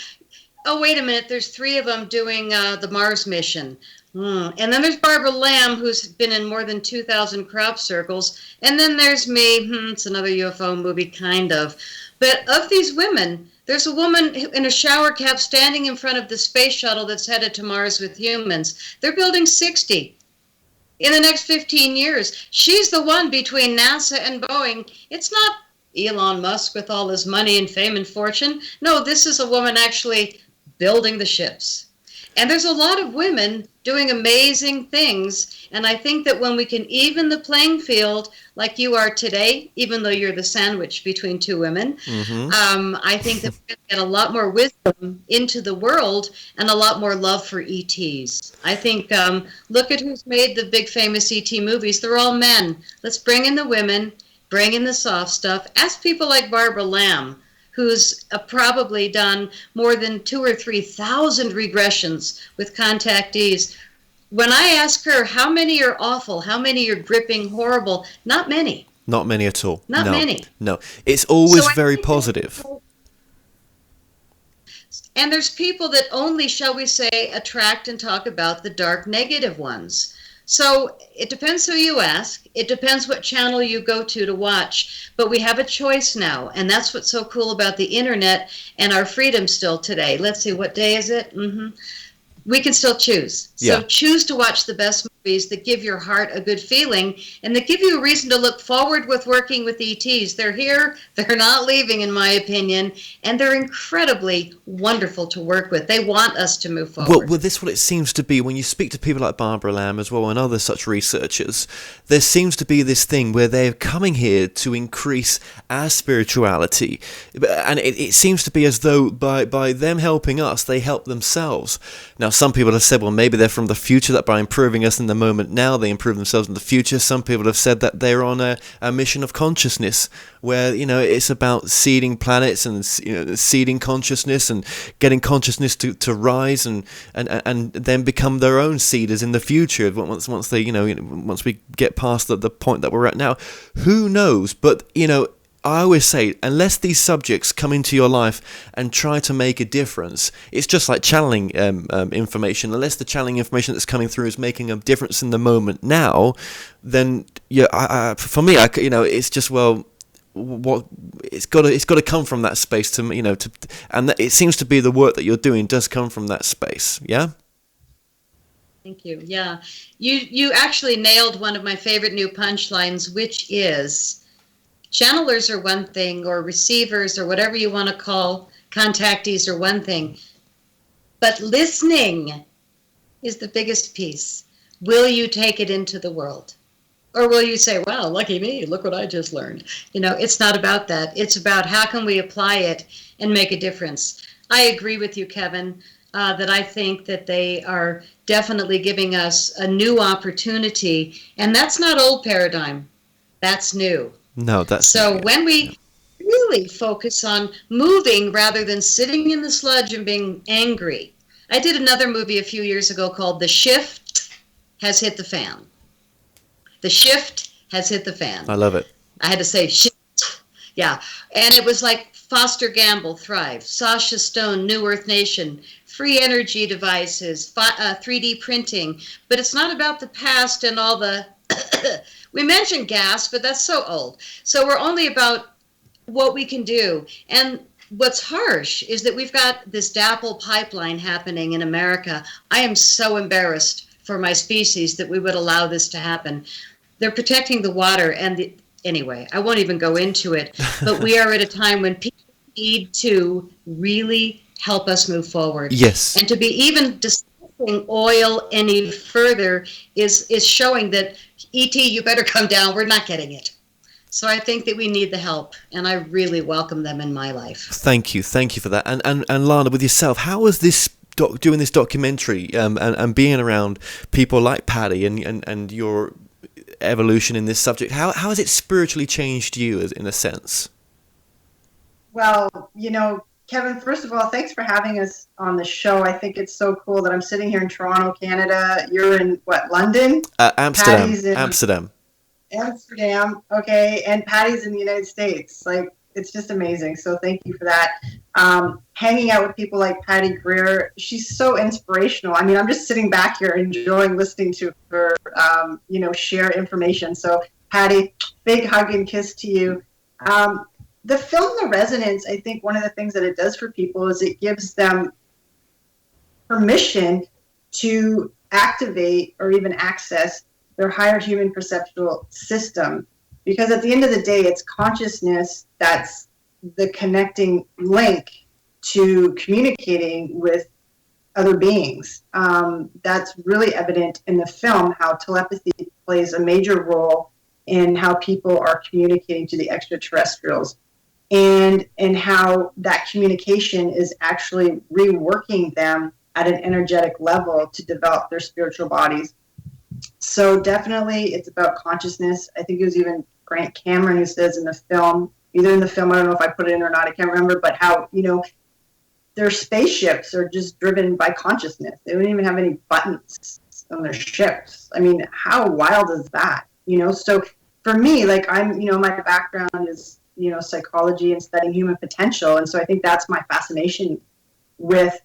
Oh, wait a minute. There's 3 of them doing the Mars mission. And then there's Barbara Lamb, who's been in more than 2,000 crop circles. And then there's me. It's another UFO movie, kind of. But of these women, there's a woman in a shower cap standing in front of the space shuttle that's headed to Mars with humans. They're building 60. In the next 15 years, she's the one between NASA and Boeing. It's not Elon Musk with all his money and fame and fortune. No, this is a woman actually building the ships. And there's a lot of women doing amazing things. And I think that when we can even the playing field like you are today, even though you're the sandwich between 2 women, I think that we're going to get a lot more wisdom into the world and a lot more love for ETs. I think, look at who's made the big famous ET movies. They're all men. Let's bring in the women, bring in the soft stuff. Ask people like Barbara Lamb, who's probably done more than 2,000 or 3,000 regressions with contactees. When I ask her how many are awful, how many are gripping, horrible, not many. Not many at all. Not many. No, it's always So very positive. And there's people that only, shall we say, attract and talk about the dark negative ones. So it depends who you ask. It depends what channel you go to watch. But we have a choice now. And that's what's so cool about the internet and our freedom still today. Let's see, what day is it? We can still choose. So choose to watch the best movies that give your heart a good feeling and that give you a reason to look forward with working with ETs. They're here. They're not leaving, in my opinion. And they're incredibly wonderful to work with. They want us to move forward. Well, this is what it seems to be when you speak to people like Barbara Lamb as well and other such researchers. There seems to be this thing where they're coming here to increase our spirituality. And it seems to be as though by them helping us, they help themselves. Now, some people have said, well, maybe they're from the future, that by improving us in the moment now, they improve themselves in the future. Some people have said that they're on a mission of consciousness where, it's about seeding planets and, seeding consciousness and getting consciousness to rise and then become their own seeders in the future once they, once we get past the point that we're at now. Who knows? But, I always say, unless these subjects come into your life and try to make a difference, it's just like channeling information. Unless the channeling information that's coming through is making a difference in the moment now, then for me, it's just, well, what it's got to come from that space and it seems to be the work that you're doing does come from that space. Yeah. Thank you. Yeah, you actually nailed one of my favorite new punchlines, which is, channelers are one thing, or receivers, or whatever you want to call contactees, are one thing, but listening is the biggest piece. Will you take it into the world? Or will you say, wow, lucky me, look what I just learned? It's not about that. It's about how can we apply it and make a difference. I agree with you, Kevin, that I think that they are definitely giving us a new opportunity. And that's not old paradigm. That's new. No, that's so when we really focus on moving rather than sitting in the sludge and being angry. I did another movie a few years ago called The Shift Has Hit the Fan. The shift has hit the fan. I love it. I had to say shift. Yeah. And it was like Foster Gamble, Thrive, Sasha Stone, New Earth Nation, free energy devices, 3D printing. But it's not about the past and all the... we mentioned gas, but that's so old. So we're only about what we can do. And what's harsh is that we've got this DAPL pipeline happening in America. I am so embarrassed for my species that we would allow this to happen. They're protecting the water anyway, I won't even go into it, but we are at a time when people need to really help us move forward. Yes. And to be even discussing oil any further is showing that, E.T., you better come down, we're not getting it. So I think that we need the help, and I really welcome them in my life. Thank you for that. And Lana, with yourself, how was this doing this documentary and being around people like Patty and your evolution in this subject? How has it spiritually changed you, in a sense? Well, Kevin, first of all, thanks for having us on the show. I think it's so cool that I'm sitting here in Toronto, Canada. You're in London? Amsterdam. Amsterdam, okay, and Patty's in the United States. Like, it's just amazing. So thank you for that. Hanging out with people like Patty Greer, she's so inspirational. I mean, I'm just sitting back here enjoying listening to her, share information. So Patty, big hug and kiss to you. The film The Resonance, I think one of the things that it does for people is it gives them permission to activate or even access their higher human perceptual system. Because at the end of the day, it's consciousness that's the connecting link to communicating with other beings. That's really evident in the film, how telepathy plays a major role in how people are communicating to the extraterrestrials, and how that communication is actually reworking them at an energetic level to develop their spiritual bodies. So definitely it's about consciousness. I think it was even Grant Cameron who says in the film, either in the film, I don't know if I put it in or not, I can't remember, but how, their spaceships are just driven by consciousness. They don't even have any buttons on their ships. I mean, how wild is that? So for me, like my background is, psychology and studying human potential. And so I think that's my fascination with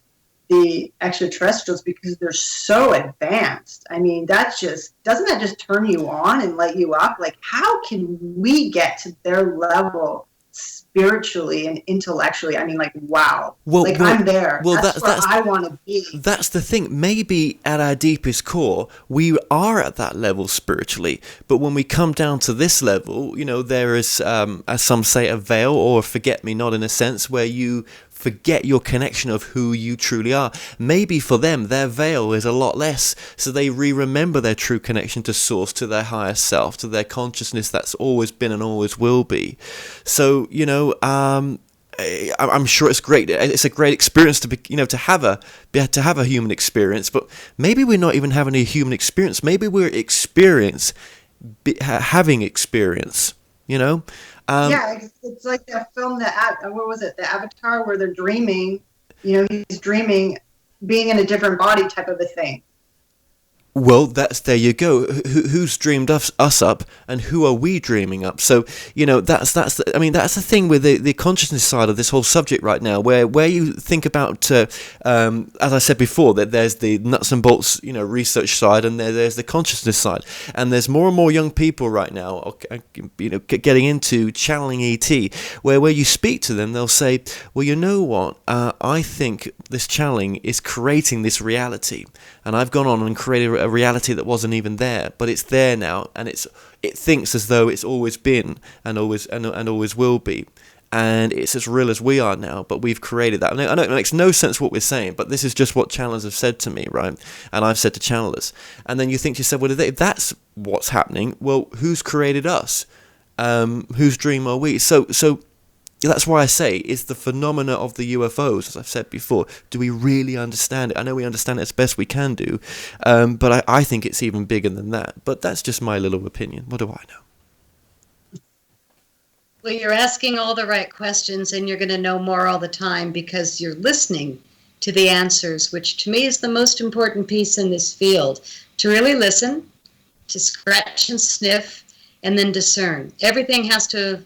the extraterrestrials, because they're so advanced. I mean, doesn't that just turn you on and light you up? Like, how can we get to their level spiritually and intellectually? I mean, like, wow. I'm there. That's where I want to be. That's the thing. Maybe at our deepest core, we are at that level spiritually. But when we come down to this level, there is, as some say, a veil or a forget-me-not, in a sense, where you forget your connection of who you truly are. Maybe for them, their veil is a lot less, so they remember their true connection to source, to their higher self, to their consciousness that's always been and always will be. So, I'm sure it's great. It's a great experience to be, to have a human experience. But maybe we're not even having a human experience. Maybe we're having experience. Yeah, it's like that film, what was it, the Avatar, where they're dreaming, he's dreaming being in a different body type of a thing. Well, there you go. Who's dreamed us up, and who are we dreaming up? So that's the thing with the consciousness side of this whole subject right now, where you think about as I said before, that there's the nuts and bolts research side, and there's the consciousness side, and there's more and more young people right now getting into channeling ET, where you speak to them, they'll say, well, you know what, I think this channeling is creating this reality, and I've gone on and created a reality that wasn't even there, but it's there now, and it thinks as though it's always been and always will be, and it's as real as we are now, but we've created that. I know it makes no sense what we're saying, but this is just what channelers have said to me, right? And I've said to channelers, and then you think to yourself, well, if that's what's happening, well, who's created us? Whose dream are we? So that's why I say, is the phenomena of the UFOs, as I've said before, do we really understand it? I know we understand it as best we can do, but I think it's even bigger than that. But that's just my little opinion. What do I know? Well, you're asking all the right questions, and you're going to know more all the time because you're listening to the answers, which to me is the most important piece in this field. To really listen, to scratch and sniff, and then discern. Everything has to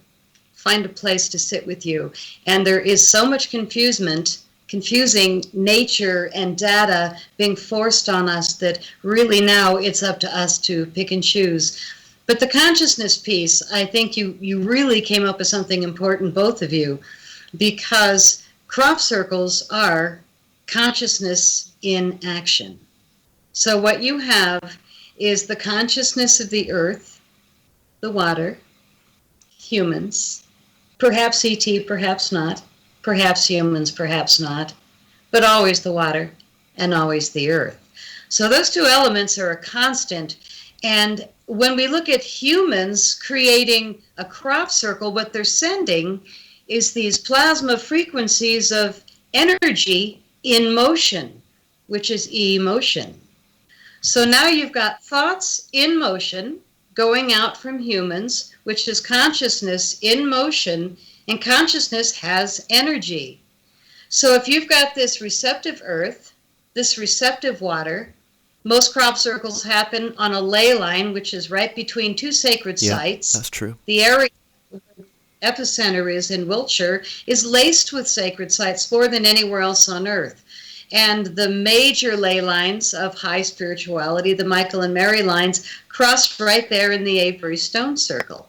find a place to sit with you. And there is so much confusing nature and data being forced on us that really now it's up to us to pick and choose. But the consciousness piece, I think you really came up with something important, both of you, because crop circles are consciousness in action. So what you have is the consciousness of the earth, the water, humans, perhaps ET, perhaps not, perhaps humans, perhaps not, but always the water and always the earth. So those two elements are a constant. And when we look at humans creating a crop circle, what they're sending is these plasma frequencies of energy in motion, which is emotion. So now you've got thoughts in motion going out from humans, which is consciousness in motion, and consciousness has energy. So if you've got this receptive earth, this receptive water, most crop circles happen on a ley line, which is right between two sacred sites. That's true. The area epicenter is in Wiltshire is laced with sacred sites more than anywhere else on earth. And the major ley lines of high spirituality, the Michael and Mary lines, crossed right there in the Avebury Stone Circle.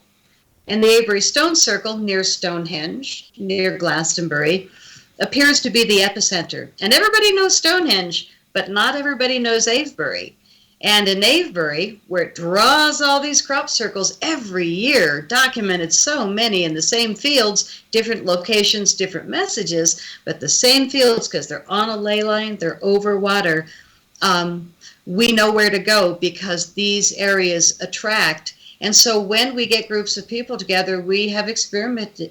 And the Avebury Stone Circle near Stonehenge, near Glastonbury, appears to be the epicenter. And everybody knows Stonehenge, but not everybody knows Avebury. And in Avebury, where it draws all these crop circles every year, documented so many in the same fields, different locations, different messages, but the same fields because they're on a ley line, they're over water. We know where to go because these areas attract. And so when we get groups of people together, we have experimented,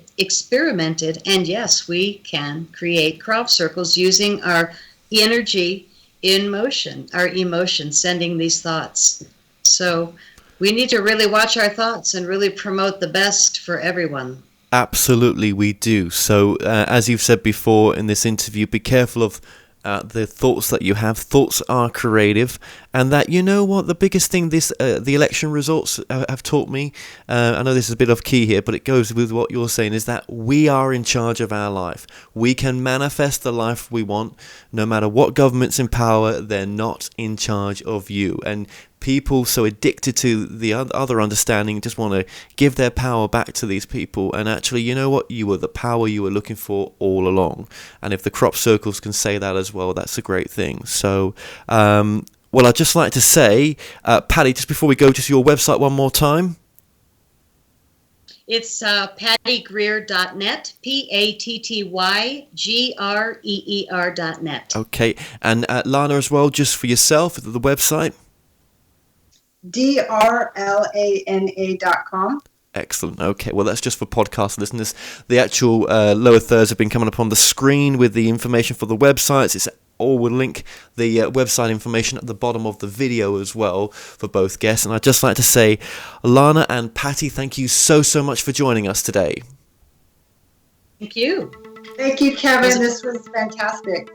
and yes, we can create crop circles using our energy in motion, our emotion, sending these thoughts. So we need to really watch our thoughts and really promote the best for everyone. Absolutely, we do. So as you've said before in this interview, be careful of the thoughts that you have. Thoughts are creative, and that, you know what, the biggest thing the election results have taught me, I know this is a bit off key here, but it goes with what you're saying, is that we are in charge of our life. We can manifest the life we want. No matter what government's in power, they're not in charge of you. And people so addicted to the other understanding just want to give their power back to these people, and actually, you know what, you were the power you were looking for all along. And if the crop circles can say that as well, that's a great thing. So well, I'd just like to say, Patty, just before we go, just your website one more time. It's pattygreer.net, pattygreer.net. Okay, and Lana as well, just for yourself, the website. drlana.com. Excellent. Okay, well, that's just for podcast listeners. The actual lower thirds have been coming up on the screen with the information for the websites. It's all will link the website information at the bottom of the video as well for both guests. And I'd just like to say, Lana and Patty, thank you so much for joining us today. Thank you. Thank you, Kevin. This was fantastic.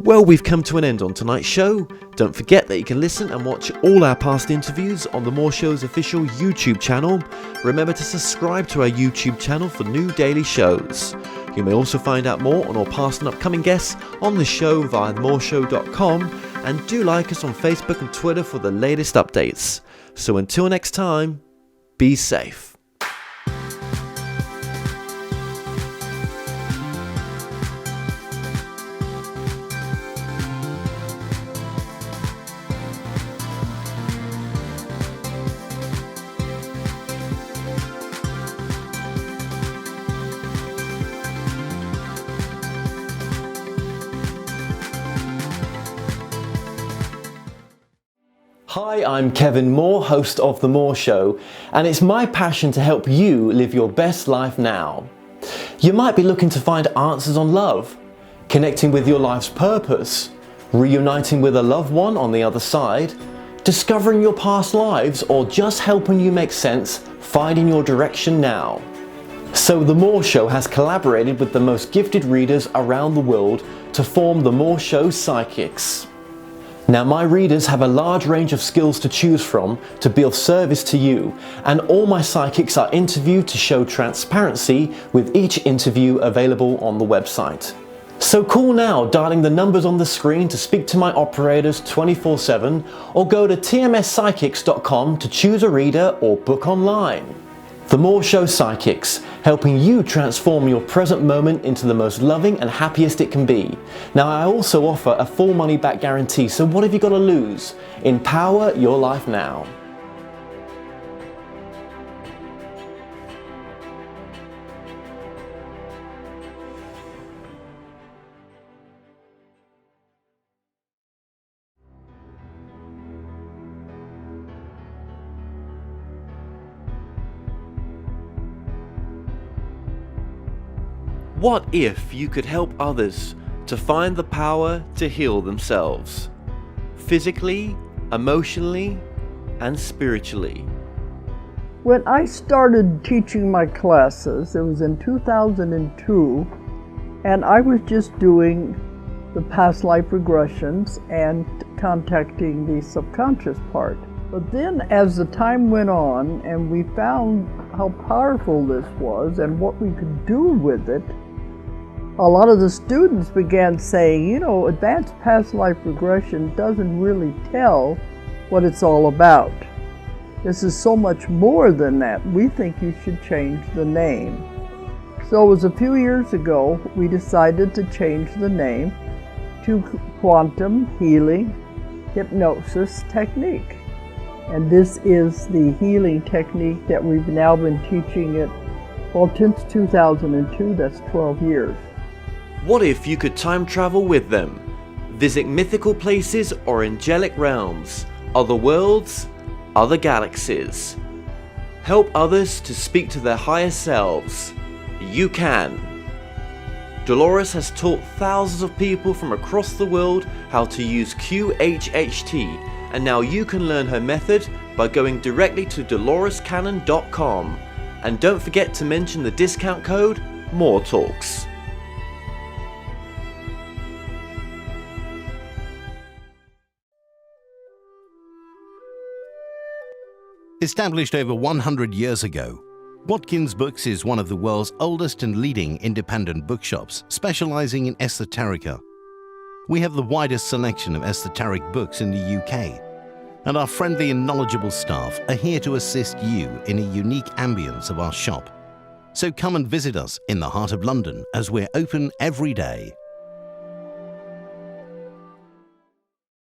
Well, we've come to an end on tonight's show. Don't forget that you can listen and watch all our past interviews on The More Show's official YouTube channel. Remember to subscribe to our YouTube channel for new daily shows. You may also find out more on our past and upcoming guests on the show via themoreshow.com, and do like us on Facebook and Twitter for the latest updates. So until next time, be safe. Hi, I'm Kevin Moore, host of The More Show, and it's my passion to help you live your best life now. You might be looking to find answers on love, connecting with your life's purpose, reuniting with a loved one on the other side, discovering your past lives, or just helping you make sense, finding your direction now. So The More Show has collaborated with the most gifted readers around the world to form The More Show Psychics. Now, my readers have a large range of skills to choose from to be of service to you, and all my psychics are interviewed to show transparency, with each interview available on the website. So call now, dialing the numbers on the screen to speak to my operators 24/7, or go to tmspsychics.com to choose a reader or book online. The More Show Psychics, helping you transform your present moment into the most loving and happiest it can be. Now, I also offer a full money back guarantee, so what have you got to lose? Empower your life now. What if you could help others to find the power to heal themselves? Physically, emotionally, and spiritually. When I started teaching my classes, it was in 2002, and I was just doing the past life regressions and contacting the subconscious part. But then as the time went on and we found how powerful this was and what we could do with it, a lot of the students began saying, you know, advanced past life regression doesn't really tell what it's all about. This is so much more than that. We think you should change the name. So it was a few years ago we decided to change the name to Quantum Healing Hypnosis Technique. And this is the healing technique that we've now been teaching it, well, since 2002, that's 12 years. What if you could time travel with them? Visit mythical places or angelic realms, other worlds, other galaxies. Help others to speak to their higher selves. You can. Dolores has taught thousands of people from across the world how to use QHHT, and now you can learn her method by going directly to dolorescannon.com. And don't forget to mention the discount code MORETALKS. Established over 100 years ago, Watkins Books is one of the world's oldest and leading independent bookshops specializing in esoterica. We have the widest selection of esoteric books in the UK, and our friendly and knowledgeable staff are here to assist you in a unique ambience of our shop. So come and visit us in the heart of London, as we're open every day.